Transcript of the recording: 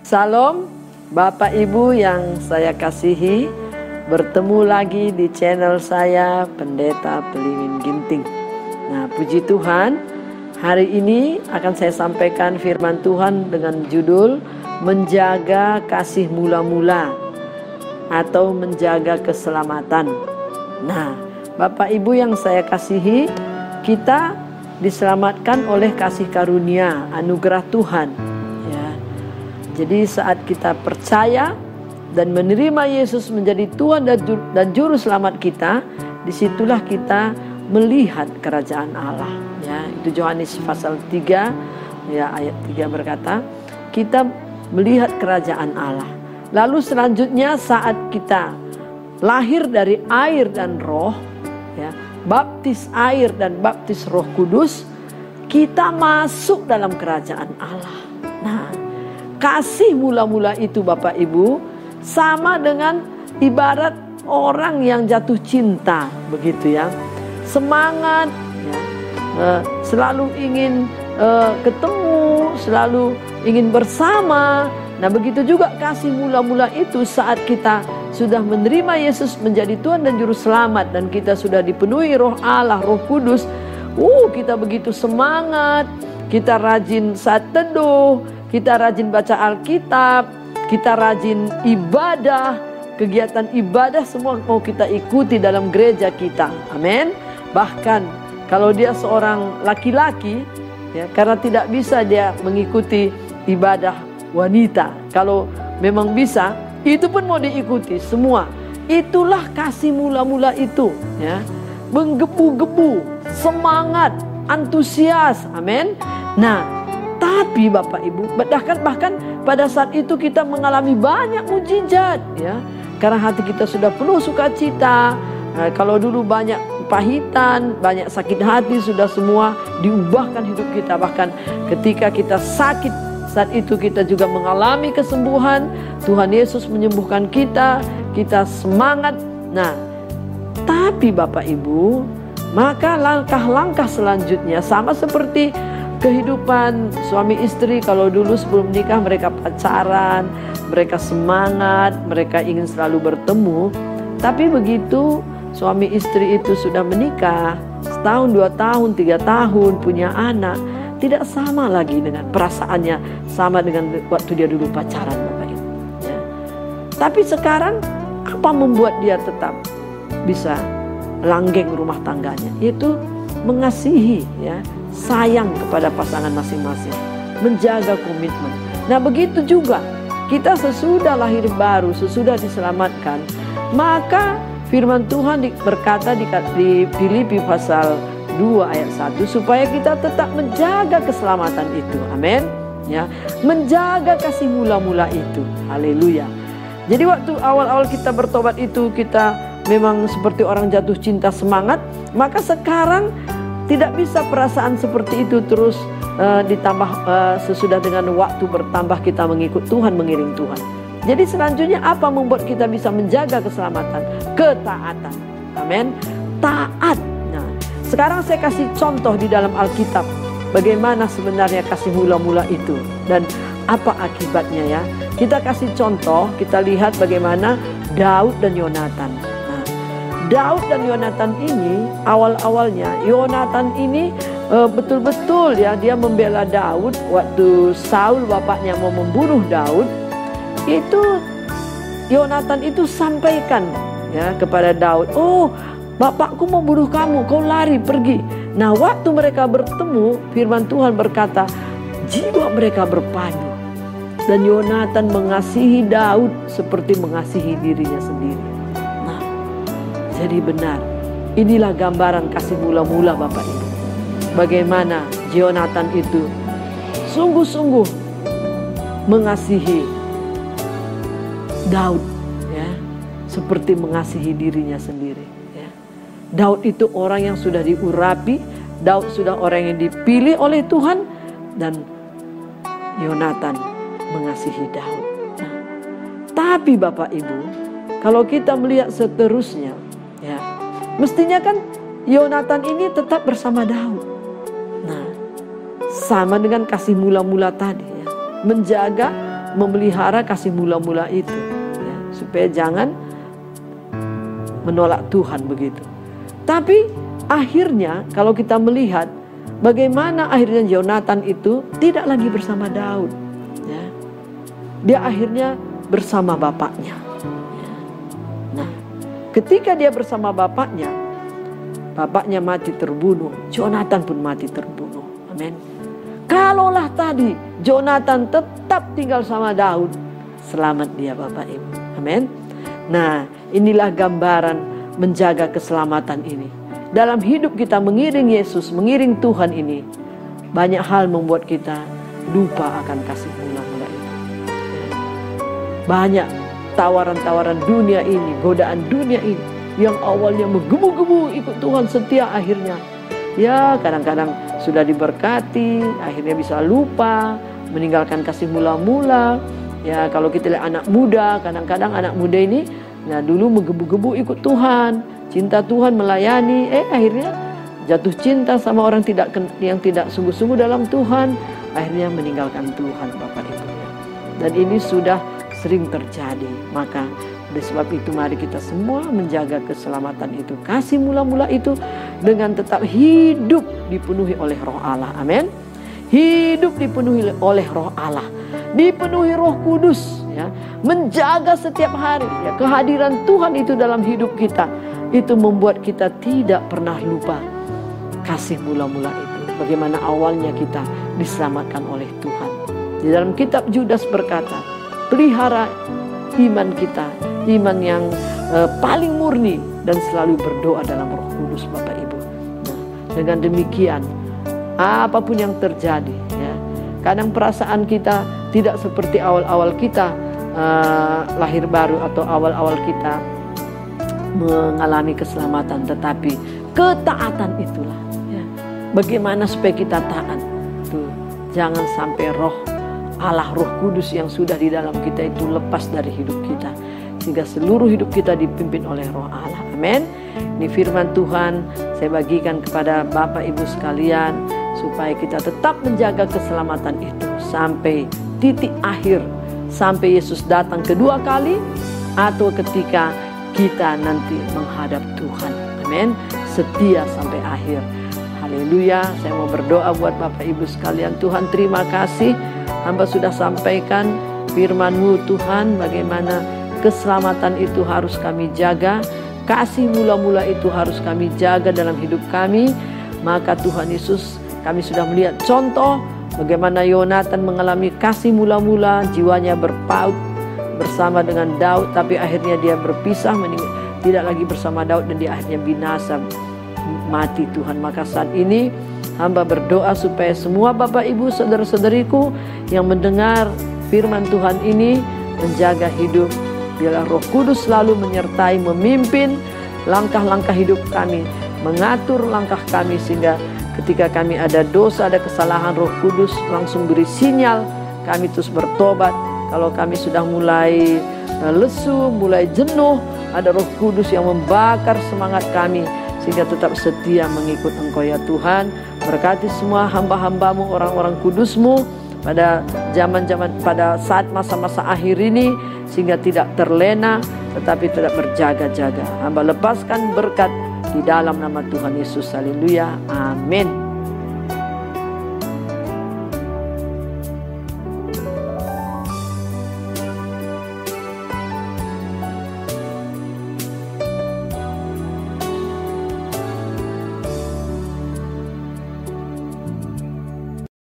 Salam Bapak Ibu yang saya kasihi, bertemu lagi di channel saya Pendeta Peliwin Ginting. Nah, puji Tuhan, hari ini akan saya sampaikan firman Tuhan dengan judul Menjaga Kasih Mula-Mula atau Menjaga Keselamatan. Nah, Bapak Ibu yang saya kasihi, kita diselamatkan oleh kasih karunia, anugerah Tuhan. Jadi saat kita percaya dan menerima Yesus menjadi Tuhan dan Juru Selamat kita, disitulah kita melihat kerajaan Allah. Ya, itu Yohanes pasal 3, ya, ayat 3 berkata, kita melihat kerajaan Allah. Lalu selanjutnya saat kita lahir dari air dan roh, ya, baptis air dan baptis Roh Kudus, kita masuk dalam kerajaan Allah. Nah, kasih mula-mula itu Bapak Ibu sama dengan ibarat orang yang jatuh cinta, begitu ya. Semangat, ya, selalu ingin ketemu, selalu ingin bersama. Nah, begitu juga kasih mula-mula itu saat kita sudah menerima Yesus menjadi Tuhan dan Juru Selamat dan kita sudah dipenuhi Roh Allah, Roh Kudus. Kita begitu semangat, kita rajin saat teduh, kita rajin baca Alkitab, kita rajin ibadah, kegiatan ibadah semua mau kita ikuti dalam gereja kita. Amin. Bahkan kalau dia seorang laki-laki, ya, karena tidak bisa dia mengikuti ibadah wanita. Kalau memang bisa, itu pun mau diikuti semua. Itulah kasih mula-mula itu, ya. Menggebu-gebu, semangat, antusias. Amin. Nah, tapi Bapak Ibu, bahkan pada saat itu kita mengalami banyak mujizat, ya, karena hati kita sudah penuh sukacita. Kalau dulu banyak pahitan, banyak sakit hati, sudah semua diubahkan hidup kita. Bahkan ketika kita sakit, saat itu kita juga mengalami kesembuhan. Tuhan Yesus menyembuhkan kita, kita semangat. Nah, tapi Bapak Ibu, maka langkah-langkah selanjutnya sama seperti kehidupan suami istri. Kalau dulu sebelum nikah mereka pacaran, mereka semangat, mereka ingin selalu bertemu. Tapi begitu suami istri itu sudah menikah, setahun, 2 tahun, 3 tahun, punya anak, tidak sama lagi dengan perasaannya, sama dengan waktu dia dulu pacaran, Bapak Ibu. Ya. Tapi sekarang apa membuat dia tetap bisa langgeng rumah tangganya? Yaitu mengasihi, ya, sayang kepada pasangan masing-masing, menjaga komitmen. Nah, begitu juga kita sesudah lahir baru, sesudah diselamatkan, maka firman Tuhan berkata di Filipi pasal 2 ayat 1 supaya kita tetap menjaga keselamatan itu. Amin. Ya, menjaga kasih mula-mula itu. Haleluya. Jadi waktu awal-awal kita bertobat itu kita memang seperti orang jatuh cinta, semangat, maka sekarang tidak bisa perasaan seperti itu terus ditambah sesudah dengan waktu bertambah kita mengikut Tuhan, mengiring Tuhan. Jadi selanjutnya apa membuat kita bisa menjaga keselamatan? Ketaatan. Amin. Taat. Nah, sekarang saya kasih contoh di dalam Alkitab bagaimana sebenarnya kasih mula-mula itu dan apa akibatnya, ya. Kita kasih contoh, kita lihat bagaimana Daud dan Yonatan. Daud dan Yonatan ini awal-awalnya, Yonatan ini betul-betul, ya, dia membela Daud waktu Saul bapaknya mau membunuh Daud. Itu Yonatan itu sampaikan, ya, kepada Daud, "Oh, bapakku mau bunuh kamu, kau lari pergi." Nah, waktu mereka bertemu, firman Tuhan berkata, jiwa mereka berpadu. Dan Yonatan mengasihi Daud seperti mengasihi dirinya sendiri. Jadi benar, inilah gambaran kasih mula-mula Bapak Ibu. Bagaimana Yonatan itu sungguh-sungguh mengasihi Daud, ya, seperti mengasihi dirinya sendiri. Ya. Daud itu orang yang sudah diurapi, Daud sudah orang yang dipilih oleh Tuhan, dan Yonatan mengasihi Daud. Nah, tapi Bapak Ibu, kalau kita melihat seterusnya, ya, mestinya kan Yonatan ini tetap bersama Daud. sama dengan kasih mula-mula tadi ya. Menjaga, memelihara kasih mula-mula itu ya, supaya jangan menolak Tuhan begitu. Tapi akhirnya kalau kita melihat bagaimana akhirnya Yonatan itu tidak lagi bersama Daud ya. Dia akhirnya bersama bapaknya ya. Nah, ketika dia bersama bapaknya mati terbunuh, Yonatan pun mati terbunuh. Amin. Kalaulah tadi Yonatan tetap tinggal sama Daud, selamat dia Bapak Ibu. Amin. Nah, inilah gambaran menjaga keselamatan ini. Dalam hidup kita mengiring Yesus, mengiring Tuhan ini, banyak hal membuat kita lupa akan kasih mula-mula itu. Banyak tawaran-tawaran dunia ini, godaan dunia ini, yang awalnya menggebu-gebu ikut Tuhan setia, akhirnya ya kadang-kadang sudah diberkati, akhirnya bisa lupa, meninggalkan kasih mula-mula. Ya kalau kita lihat anak muda, kadang-kadang anak muda ini nah dulu menggebu-gebu ikut Tuhan, cinta Tuhan, melayani, akhirnya jatuh cinta sama orang yang tidak sungguh-sungguh dalam Tuhan, akhirnya meninggalkan Tuhan Bapak Ibu. Dan ini sudah sering terjadi. Maka oleh sebab itu mari kita semua menjaga keselamatan itu, kasih mula-mula itu, dengan tetap hidup dipenuhi oleh Roh Allah. Amin. Hidup dipenuhi oleh Roh Allah, dipenuhi Roh Kudus ya, menjaga setiap hari ya, kehadiran Tuhan itu dalam hidup kita. Itu membuat kita tidak pernah lupa kasih mula-mula itu, bagaimana awalnya kita diselamatkan oleh Tuhan. Di dalam kitab Yudas berkata, pelihara iman kita, iman yang paling murni, dan selalu berdoa dalam Roh Kudus Bapak Ibu. Nah, dengan demikian apapun yang terjadi ya, kadang perasaan kita tidak seperti awal-awal kita lahir baru atau awal-awal kita mengalami keselamatan, tetapi ketaatan itulah ya. Bagaimana supaya kita taat tuh, jangan sampai Roh Allah, Roh Kudus yang sudah di dalam kita itu lepas dari hidup kita, sehingga seluruh hidup kita dipimpin oleh Roh Allah. Amin. Ini firman Tuhan saya bagikan kepada Bapak Ibu sekalian, supaya kita tetap menjaga keselamatan itu sampai titik akhir, sampai Yesus datang kedua kali, atau ketika kita nanti menghadap Tuhan. Amin. Setia sampai akhir. Haleluya. Saya mau berdoa buat Bapak Ibu sekalian. Tuhan, terima kasih, hamba sudah sampaikan firman-Mu Tuhan, bagaimana keselamatan itu harus kami jaga, kasih mula-mula itu harus kami jaga dalam hidup kami. Maka Tuhan Yesus, kami sudah melihat contoh bagaimana Yonatan mengalami kasih mula-mula, jiwanya berpaut bersama dengan Daud, tapi akhirnya dia berpisah, tidak lagi bersama Daud, dan dia akhirnya binasa, mati Tuhan. Maka saat ini hamba berdoa supaya semua Bapak Ibu saudara-saudariku yang mendengar firman Tuhan ini menjaga hidup. Biarlah Roh Kudus selalu menyertai, memimpin langkah-langkah hidup kami, mengatur langkah kami, sehingga ketika kami ada dosa, ada kesalahan, Roh Kudus langsung beri sinyal, kami terus bertobat. Kalau kami sudah mulai lesu, mulai jenuh, ada Roh Kudus yang membakar semangat kami, sehingga tetap setia mengikut Engkau ya Tuhan. Berkati semua hamba-hamba-Mu, orang-orang kudus-Mu pada pada saat masa-masa akhir ini, sehingga tidak terlena tetapi tetap berjaga-jaga. Hamba lepaskan berkat di dalam nama Tuhan Yesus. Haleluya. Amin.